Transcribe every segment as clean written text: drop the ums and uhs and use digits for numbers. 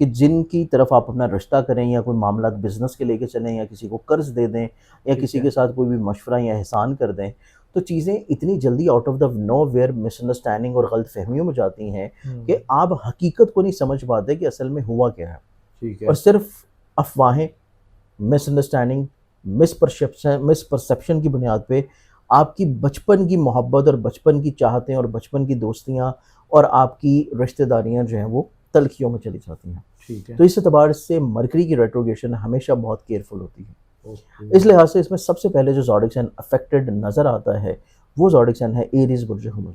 کہ جن کی طرف آپ اپنا رشتہ کریں یا کوئی معاملات بزنس کے لے کے چلیں یا کسی کو قرض دے دیں یا کسی کے ساتھ کوئی بھی مشورہ یا احسان کر دیں، تو چیزیں اتنی جلدی out of the nowhere misunderstanding اور غلط فہمیوں میں جاتی ہیں کہ آپ حقیقت کو نہیں سمجھ پاتے کہ اصل میں ہوا کیا ہے، ٹھیک ہے، اور صرف افواہیں، مس انڈرسٹینڈنگ، مس پرسیپشن کی بنیاد پہ آپ کی بچپن کی محبت اور بچپن کی چاہتیں اور بچپن کی دوستیاں اور آپ کی رشتہ داریاں جو ہیں وہ تلخیوں میں چلی جاتی ہیں. ٹھیک ہے. تو اس اعتبار سے مرکری کی ریٹروگیشن ہمیشہ بہت کیئرفل ہوتی ہے. اوکے. اس لحاظ سے اس میں سب سے پہلے جو زوڈک سائن افیکٹڈ نظر آتا ہے وہ زوڈک سائن ہے ایریز برج حمل.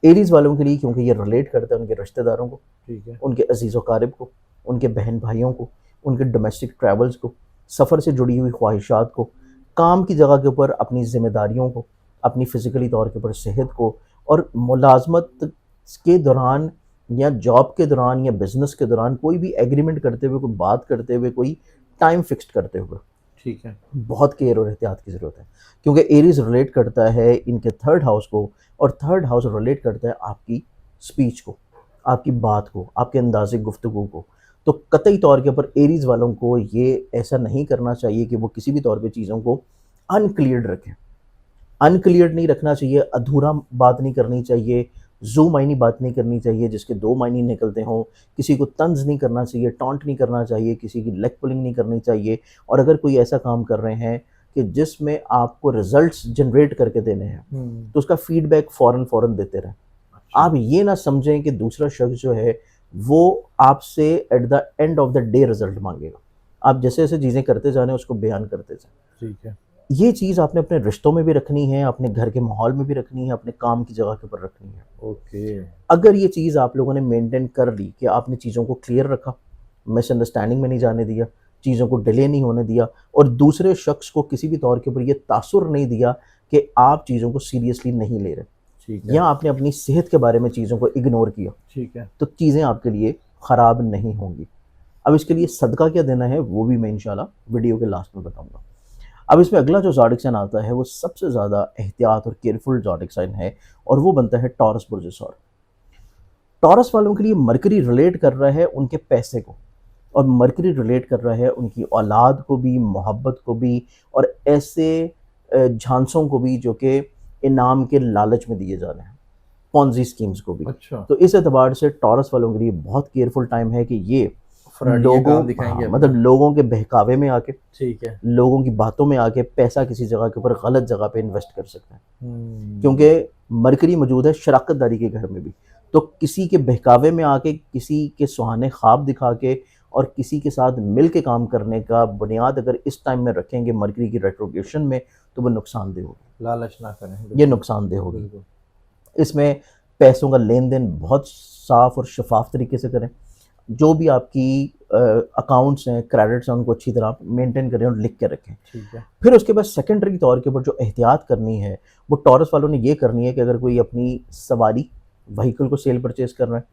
ایریز والوں کے لیے کیونکہ یہ ریلیٹ کرتا ہے ان کے رشتہ داروں کو، ٹھیک ہے، ان کے عزیز و قارب کو، ان کے بہن بھائیوں کو، ان کے ڈومیسٹک ٹریولز کو، سفر سے جڑی ہوئی خواہشات کو، کام کی جگہ کے اوپر اپنی ذمہ داریوں کو، اپنی فزیکلی طور کے اوپر صحت کو، اور ملازمت کے دوران یا جاب کے دوران یا بزنس کے دوران کوئی بھی ایگریمنٹ کرتے ہوئے، کوئی بات کرتے ہوئے، کوئی ٹائم فکسڈ کرتے ہوئے ٹھیک ہے، بہت کیئر اور احتیاط کی ضرورت ہے. کیونکہ ایریز ریلیٹ کرتا ہے ان کے تھرڈ ہاؤس کو، اور تھرڈ ہاؤس ریلیٹ کرتا ہے آپ کی اسپیچ کو، آپ کی بات کو، آپ کے انداز گفتگو کو. تو قطعی طور کے اوپر ایریز والوں کو یہ ایسا نہیں کرنا چاہیے کہ وہ کسی بھی طور پہ چیزوں کو انکلیئرڈ رکھیں. انکلیئرڈ نہیں رکھنا چاہیے، ادھورا بات نہیں کرنی چاہیے، زو معنی بات نہیں کرنی چاہیے جس کے دو معنی نکلتے ہوں. کسی کو طنز نہیں کرنا چاہیے، ٹانٹ نہیں کرنا چاہیے، کسی کی لیگ پلنگ نہیں کرنی چاہیے. اور اگر کوئی ایسا کام کر رہے ہیں کہ جس میں آپ کو ریزلٹس جنریٹ کر کے دینے ہیں تو اس کا فیڈ بیک فوراً دیتے رہیں. آپ یہ نہ سمجھیں کہ دوسرا شخص جو ہے وہ آپ سے at the end of the day result مانگے گا. آپ جیسے جیسے چیزیں کرتے جانے اس کو بیان کرتے جائیں. ٹھیک ہے. یہ چیز آپ نے اپنے رشتوں میں بھی رکھنی ہے، اپنے گھر کے ماحول میں بھی رکھنی ہے، اپنے کام کی جگہ کے اوپر رکھنی ہے. اوکے. اگر یہ چیز آپ لوگوں نے مینٹین کر لی کہ آپ نے چیزوں کو کلیئر رکھا، مس انڈرسٹینڈنگ میں نہیں جانے دیا، چیزوں کو ڈیلے نہیں ہونے دیا، اور دوسرے شخص کو کسی بھی طور کے اوپر یہ تاثر نہیں دیا کہ آپ چیزوں کو سیریسلی نہیں لے رہے، ٹھیک ہے، یا آپ نے اپنی صحت کے بارے میں چیزوں کو اگنور کیا، ٹھیک ہے، تو چیزیں آپ کے لیے خراب نہیں ہوں گی. اب اس کے لیے صدقہ کیا دینا ہے وہ بھی میں انشاءاللہ ویڈیو کے لاسٹ میں بتاؤں گا. اب اس میں اگلا جو زوڈک سائن آتا ہے وہ سب سے زیادہ احتیاط اور کیئرفل زوڈک سائن ہے، اور وہ بنتا ہے ٹورس برج سور. ٹورس والوں کے لیے مرکری ریلیٹ کر رہا ہے ان کے پیسے کو، اور مرکری ریلیٹ کر رہا ہے ان کی اولاد کو بھی، محبت کو بھی، اور ایسے جھانسوں کو بھی جو کہ انعام کے لالچ میں دیے جا رہے ہیں، پونزی اسکیمز کو بھی. اچھا، تو اس اعتبار سے ٹورس والوں کے لیے بہت کیئرفل ٹائم ہے کہ یہ فراڈیہ کام دکھائیں گے مطلب لوگوں کے بہکاوے میں آ کے، ٹھیک ہے، لوگوں کی باتوں میں آ کے پیسہ کسی جگہ کے اوپر غلط جگہ پہ انویسٹ کر سکتے ہیں. کیونکہ مرکری موجود ہے شراکت داری کے گھر میں بھی، تو کسی کے بہکاوے میں آ کے، کسی کے سہانے خواب دکھا کے، اور کسی کے ساتھ مل کے کام کرنے کا بنیاد اگر اس ٹائم میں رکھیں گے مرکری کی ریٹروگیشن میں تو وہ نقصان دہ ہوگی، لالچ نہ کریں، یہ نقصان دہ ہوگی. بالکل. اس میں پیسوں کا لین دین بہت صاف اور شفاف طریقے سے کریں. جو بھی آپ کی اکاؤنٹس ہیں، کریڈٹس ہیں، ان کو اچھی طرح مینٹین کریں اور لکھ کے رکھیں. ٹھیک ہے، پھر اس کے بعد سیکنڈری طور کے اوپر جو احتیاط کرنی ہے وہ ٹورس والوں نے یہ کرنی ہے کہ اگر کوئی اپنی سواری وہیکل کو سیل پرچیز کر رہے ہیں،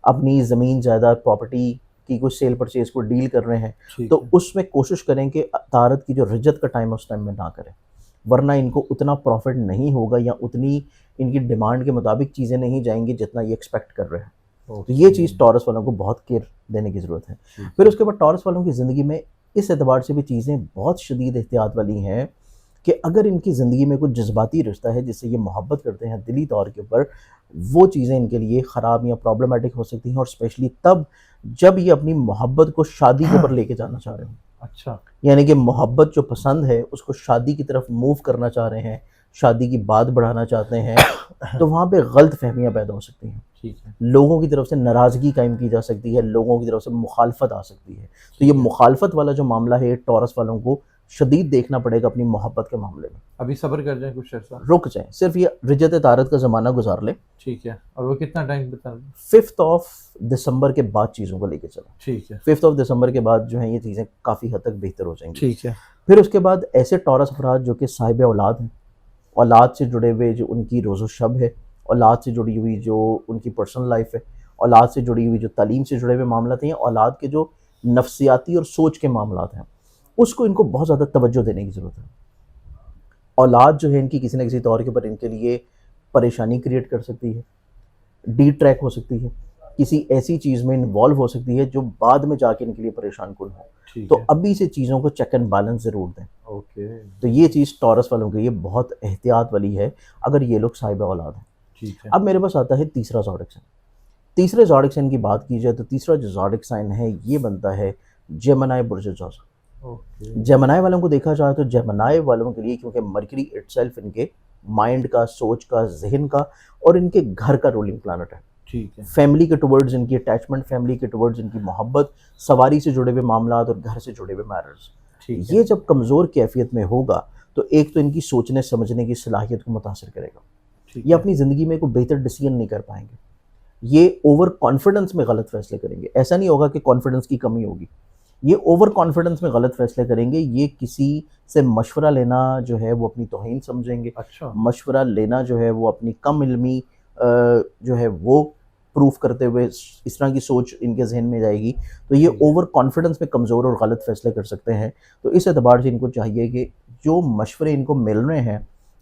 اپنی زمین جائیداد پراپرٹی کی کوئی سیل پرچیز کو ڈیل کر رہے ہیں، ٹھیک تو ہے، اس میں کوشش کریں کہ طارت کی جو رجت کا ٹائم ہے اس ٹائم میں نہ کریں، ورنہ ان کو اتنا پروفٹ نہیں ہوگا یا اتنی ان کی ڈیمانڈ کے مطابق چیزیں نہیں جائیں گی جتنا یہ ایکسپیکٹ کر رہے ہیں. تو یہ چیز ٹورس والوں کو بہت کیئر دینے کی ضرورت ہے. پھر اس کے بعد ٹورس والوں کی زندگی میں اس اعتبار سے بھی چیزیں بہت شدید احتیاط والی ہیں کہ اگر ان کی زندگی میں کوئی جذباتی رشتہ ہے جس سے یہ محبت کرتے ہیں دلی طور کے اوپر، وہ چیزیں ان کے لیے خراب یا پرابلمٹک ہو سکتی ہیں، اور اسپیشلی تب جب یہ اپنی محبت کو شادی کے اوپر لے کے جانا چاہ رہے ہوں. اچھا، یعنی کہ محبت جو پسند ہے اس کو شادی کی طرف موو کرنا چاہ رہے ہیں، شادی کی بات بڑھانا چاہتے ہیں، تو وہاں پہ غلط فہمیاں پیدا ہو سکتی ہیں، ٹھیک ہے، لوگوں کی طرف سے ناراضگی قائم کی جا سکتی ہے، لوگوں کی طرف سے مخالفت آ سکتی ہے. تو یہ مخالفت والا جو معاملہ ہے ٹورس والوں کو شدید دیکھنا پڑے گا اپنی محبت کے معاملے میں. ابھی صبر کر جائیں کچھ عرصہ. رک جائیں، صرف یہ رجت طارت کا زمانہ گزار لیں. ٹھیک ہے، اور وہ کتنا ٹائم بتا دیں؟ 5 دسمبر کے بعد چیزوں کو لے کے چلیں. ٹھیک ہے، 5 دسمبر کے بعد جو ہیں یہ چیزیں کافی حد تک بہتر ہو جائیں گی. ٹھیک ہے، پھر اس کے بعد ایسے ٹورس افراد جو کہ صاحب اولاد ہیں، اولاد سے جڑے ہوئے جو ان کی روز و شب ہے، اولاد سے جڑی ہوئی جو ان کی پرسنل لائف ہے، اولاد سے جڑی ہوئی جو تعلیم سے جڑے ہوئے معاملات ہیں، اولاد کے جو نفسیاتی اور سوچ کے معاملات ہیں، اس کو ان کو بہت زیادہ توجہ دینے کی ضرورت ہے. اولاد جو ہے ان کی کسی نہ کسی طور کے اوپر ان کے لیے پریشانی کریٹ کر سکتی ہے، ڈی ٹریک ہو سکتی ہے، کسی ایسی چیز میں انوالو ہو سکتی ہے جو بعد میں جا کے ان کے لیے پریشان کن ہو. ٹھیک تو ہے. ابھی سے چیزوں کو چیک اینڈ بیلنس ضرور دیں. اوکے. تو یہ چیز ٹورس والوں کے لیے بہت احتیاط والی ہے اگر یہ لوگ صاحب اولاد ہیں. ٹھیک ہے. اب میرے پاس آتا ہے تیسرا زوڈک سائن. تیسرے زوڈک سائن کی بات کی جائے تو تیسرا جو زوڈک سائن ہے یہ بنتا ہے جیمنائی برج جوزا. اوکے. جیمنائی والوں کو دیکھا جائے تو جیمنائی والوں کے لیے کیونکہ مرکری اٹ سیلف ان کے مائنڈ کا، سوچ کا، ذہن کا اور ان کے گھر کا رولنگ پلانٹ ہے. ٹھیک ہے. فیملی کے ٹورڈز ان کی اٹیچمنٹ، فیملی کے ٹورڈز ان کی محبت، سواری سے جڑے ہوئے معاملات اور گھر سے جڑے ہوئے میٹرز. ٹھیک ہے. یہ جب کمزور کیفیت میں ہوگا تو ایک تو ان کی سوچنے سمجھنے کی صلاحیت کو متاثر کرے گا. ٹھیک یہ ہے. اپنی زندگی میں کوئی بہتر ڈیسیژن نہیں کر پائیں گے. یہ اوور کانفیڈنس میں غلط فیصلے کریں گے. ایسا نہیں ہوگا کہ کانفیڈنس کی کمی ہوگی، یہ اوور کانفیڈنس میں غلط فیصلے کریں گے. یہ کسی سے مشورہ لینا جو ہے وہ اپنی توہین سمجھیں گے. اچھا. مشورہ لینا جو ہے وہ اپنی کم علمی جو ہے وہ پروف کرتے ہوئے اس طرح کی سوچ ان کے ذہن میں جائے گی. تو یہ اوور کانفیڈنس میں کمزور اور غلط فیصلے کر سکتے ہیں. تو اس اعتبار سے ان کو چاہیے کہ جو مشورے ان کو مل رہے ہیں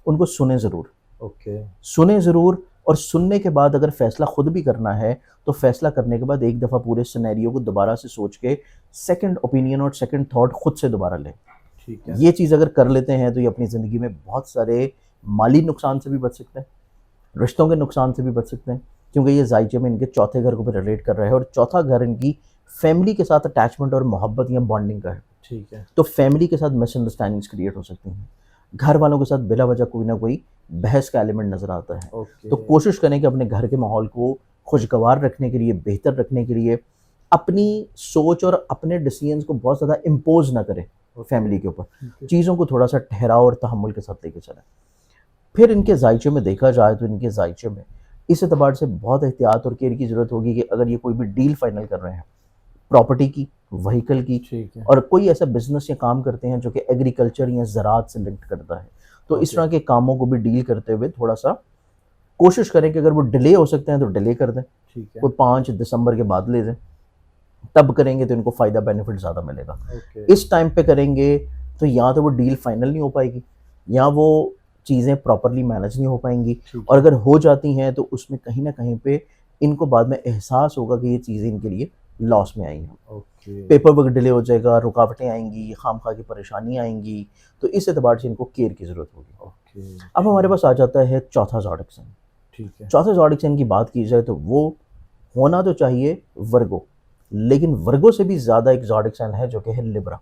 ان کو سنیں ضرور. اوکے. سنیں ضرور، اور سننے کے بعد اگر فیصلہ خود بھی کرنا ہے تو فیصلہ کرنے کے بعد ایک دفعہ پورے سینیریو کو دوبارہ سے سوچ کے سیکنڈ اوپینین اور سیکنڈ تھاٹ خود سے دوبارہ لیں. ٹھیک ہے. یہ چیز اگر کر لیتے ہیں تو یہ اپنی زندگی میں بہت سارے مالی نقصان سے بھی بچ سکتے ہیں، رشتوں کے نقصان سے بھی بچ سکتے ہیں، کیونکہ یہ زائچے میں ان کے چوتھے گھر کو بھی ریلیٹ کر رہا ہے اور چوتھا گھر ان کی فیملی کے ساتھ اٹیچمنٹ اور محبت یا بانڈنگ کا ہے. ٹھیک ہے. تو فیملی کے ساتھ مس انڈرسٹینڈنگس کریٹ ہو سکتی ہیں، گھر والوں کے ساتھ بلا وجہ کوئی نہ کوئی بحث کا ایلیمنٹ نظر آتا ہے. اوکے. تو کوشش کریں کہ اپنے گھر کے ماحول کو خوشگوار رکھنے کے لیے، بہتر رکھنے کے لیے اپنی سوچ اور اپنے ڈیسیژنس کو بہت زیادہ امپوز نہ کریں فیملی کے اوپر. چیزوں کو تھوڑا سا ٹھہراؤ اور تحمل کے ساتھ لے کے چلیں. پھر ان کے ذائچے میں دیکھا جائے تو ان کے ذائچے میں اس اعتبار سے بہت احتیاط اور کیئر کی ضرورت ہوگی کہ اگر یہ کوئی بھی ڈیل فائنل کر رہے ہیں پراپرٹی کی، وہیکل کی، ٹھیک ہے. اور کوئی ایسا بزنس یا کام کرتے ہیں جو کہ ایگریکلچر یا زراعت سے لنکڈ کرتا ہے، تو اس طرح کے کاموں کو بھی ڈیل کرتے ہوئے تھوڑا سا کوشش کریں کہ اگر وہ ڈیلے ہو سکتے ہیں تو ڈیلے کر دیں. ٹھیک ہے. کوئی 5 دسمبر کے بعد لے دیں، تب کریں گے تو ان کو فائدہ بینیفٹ زیادہ ملے گا. اوکے. اس ٹائم پہ کریں گے تو یا تو وہ ڈیل فائنل نہیں ہو پائے گی یا وہ چیزیں پراپرلی مینج نہیں ہو پائیں گی، اور اگر ہو جاتی ہیں تو اس میں کہیں نہ کہیں پہ ان کو بعد میں احساس ہوگا کہ یہ چیزیں ان کے لیے لاس میں آئی ہیں. اوکے. پیپر ورک ڈیلے ہو جائے گا، رکاوٹیں آئیں گی، خام خواہ کی پریشانیاں آئیں گی. تو اس اعتبار سے ان کو کیئر کی ضرورت ہوگی. اوکے. اب ہمارے پاس آ جاتا ہے چوتھا زوڈک سائن. ٹھیک ہے. چوتھے زوڈک سائن کی بات کی جائے تو وہ ہونا تو چاہیے ورگو، لیکن ورگو سے بھی زیادہ ایک زوڈک سائن ہے جو کہ ہے لبرا.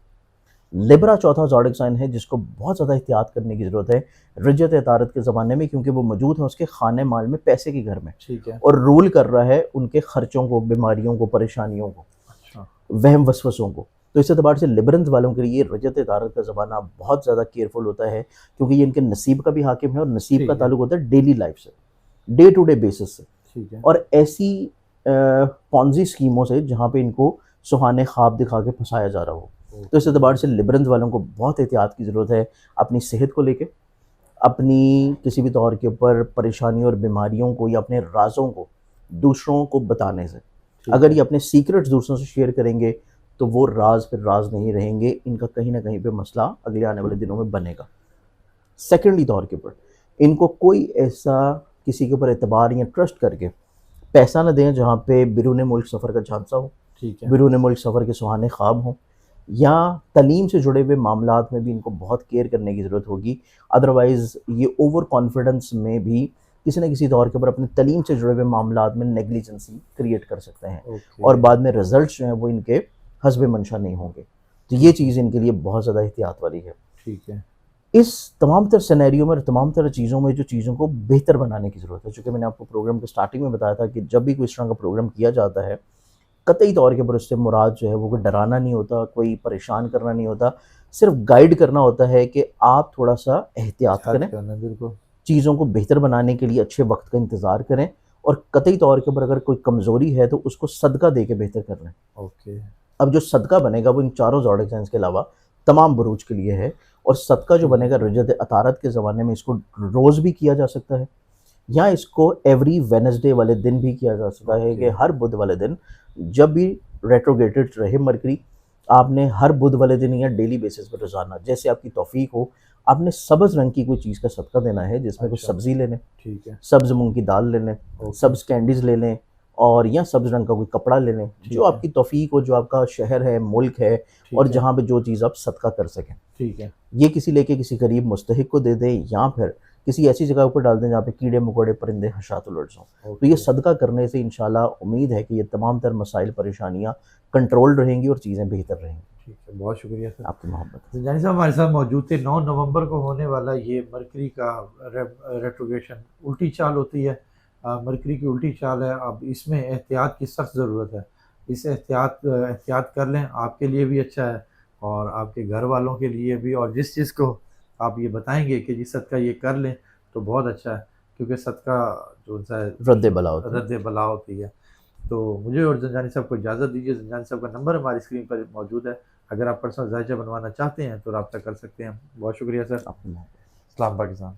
لبرا چوتھا زوڈک سائن ہے جس کو بہت زیادہ احتیاط کرنے کی ضرورت ہے رجت عطارد کے زمانے میں، کیونکہ وہ موجود ہے اس کے خانے مال میں، پیسے کے گھر میں، ٹھیک ہے. اور رول کر رہا ہے ان کے خرچوں کو، بیماریوں کو، پریشانیوں کو، اچھا. وہم وسوسوں کو. تو اس اعتبار سے لبرنز والوں کے لیے رجت عطارد کا زمانہ بہت زیادہ کیئرفل ہوتا ہے، کیونکہ یہ ان کے نصیب کا بھی حاکم ہے اور نصیب کا تعلق ہوتا ہے ڈیلی لائف سے، ڈے ٹو ڈے بیسس سے، ٹھیک ہے. اور ایسی پونزی اسکیموں سے جہاں پہ ان کو سہانے خواب دکھا کے پھنسایا جا رہا ہو. تو اس اعتبار سے لبرنز والوں کو بہت احتیاط کی ضرورت ہے اپنی صحت کو لے کے، اپنی کسی بھی طور کے اوپر پریشانیوں اور بیماریوں کو یا اپنے رازوں کو دوسروں کو بتانے سے. اگر یہ اپنے سیکرٹس دوسروں سے شیئر کریں گے تو وہ راز پھر راز نہیں رہیں گے، ان کا کہیں نہ کہیں پہ مسئلہ اگلے آنے والے دنوں میں بنے گا. سیکنڈلی طور کے اوپر ان کو کوئی ایسا کسی کے اوپر اعتبار یا ٹرسٹ کر کے پیسہ نہ دیں جہاں پہ بیرون ملک سفر کا جھانسا ہو، ٹھیک ہے. بیرون ملک سفر کے سہانے خواب ہوں، یا تعلیم سے جڑے ہوئے معاملات میں بھی ان کو بہت کیئر کرنے کی ضرورت ہوگی. ادروائز یہ اوور کانفیڈنس میں بھی کسی نہ کسی طور کے اوپر اپنے تعلیم سے جڑے ہوئے معاملات میں نیگلیجنسی کریٹ کر سکتے ہیں، اور بعد میں رزلٹس جو ہیں وہ ان کے حسب منشا نہیں ہوں گے. تو یہ چیز ان کے لیے بہت زیادہ احتیاط والی ہے. ٹھیک ہے. اس تمام تر سینیریو میں اور تمام تر چیزوں میں جو چیزوں کو بہتر بنانے کی ضرورت ہے، چونکہ میں نے آپ کو پروگرام کے سٹارٹنگ میں بتایا تھا کہ جب بھی کوئی اس طرح کا پروگرام کیا جاتا ہے قطعی طور کے اوپر اس سے مراد جو ہے وہ کوئی ڈرانا نہیں ہوتا، کوئی پریشان کرنا نہیں ہوتا، صرف گائیڈ کرنا ہوتا ہے کہ آپ تھوڑا سا احتیاط کریں، بالکل. چیزوں کو بہتر بنانے کے لیے اچھے وقت کا انتظار کریں، اور قطعی طور کے اوپر اگر کوئی کمزوری ہے تو اس کو صدقہ دے کے بہتر کر لیں. اوکے. اب جو صدقہ بنے گا وہ ان چاروں زوڈک سائنس کے علاوہ تمام بروج کے لیے ہے، اور صدقہ جو بنے گا رجت عطارد کے زمانے میں اس کو روز بھی کیا جا سکتا ہے، یا اس کو ایوری وینسڈے والے دن بھی کیا جا سکتا ہے کہ ہر بدھ والے دن جب بھی ریٹروگریٹڈ رہے مرکری، آپ نے ہر بدھ والے دن یا ڈیلی بیسس پر روزانہ جیسے آپ کی توفیق ہو آپ نے سبز رنگ کی کوئی چیز کا صدقہ دینا ہے، جس میں کوئی سبزی لے لیں، ٹھیک ہے. سبز مونگ کی دال لے لیں، سبز کینڈیز لے لیں، اور یا سبز رنگ کا کوئی کپڑا لے لیں جو آپ کی توفیق ہو, جو آپ کا شہر ہے, ملک ہے, اور جہاں پہ جو چیز آپ صدقہ کر سکیں. ٹھیک ہے, یہ کسی لے کے کسی غریب مستحق کو دے دیں, یا پھر کسی ایسی جگہ پر ڈال دیں جہاں پہ کیڑے مکوڑے پرندے حشرات الرجز ہوں. تو یہ صدقہ کرنے سے انشاءاللہ امید ہے کہ یہ تمام تر مسائل پریشانیاں کنٹرول رہیں گی اور چیزیں بہتر رہیں گی. ٹھیک ہے, بہت شکریہ سر. آپ کی محبت. زنجانی صاحب ہمارے ساتھ موجود تھے. 9 نومبر کو ہونے والا یہ مرکری کا ریٹروگریشن الٹی چال ہوتی ہے, مرکری کی الٹی چال ہے. اب اس میں احتیاط کی سخت ضرورت ہے. اس احتیاط کر لیں, آپ کے لیے بھی اچھا ہے اور آپ کے گھر والوں کے لیے بھی, اور جس چیز کو آپ یہ بتائیں گے کہ جی صدقہ یہ کر لیں تو بہت اچھا ہے, کیونکہ صدقہ جو ہے رد بلا ہوتا ہے. رد بلا ہوتی ہے. تو مجھے اور زنجانی صاحب کو اجازت دیجیے. زنجانی صاحب کا نمبر ہماری اسکرین پر موجود ہے, اگر آپ پرسنل ذائچہ بنوانا چاہتے ہیں تو رابطہ کر سکتے ہیں. بہت شکریہ سر. آپ کی محبت. اسلام پاکستان.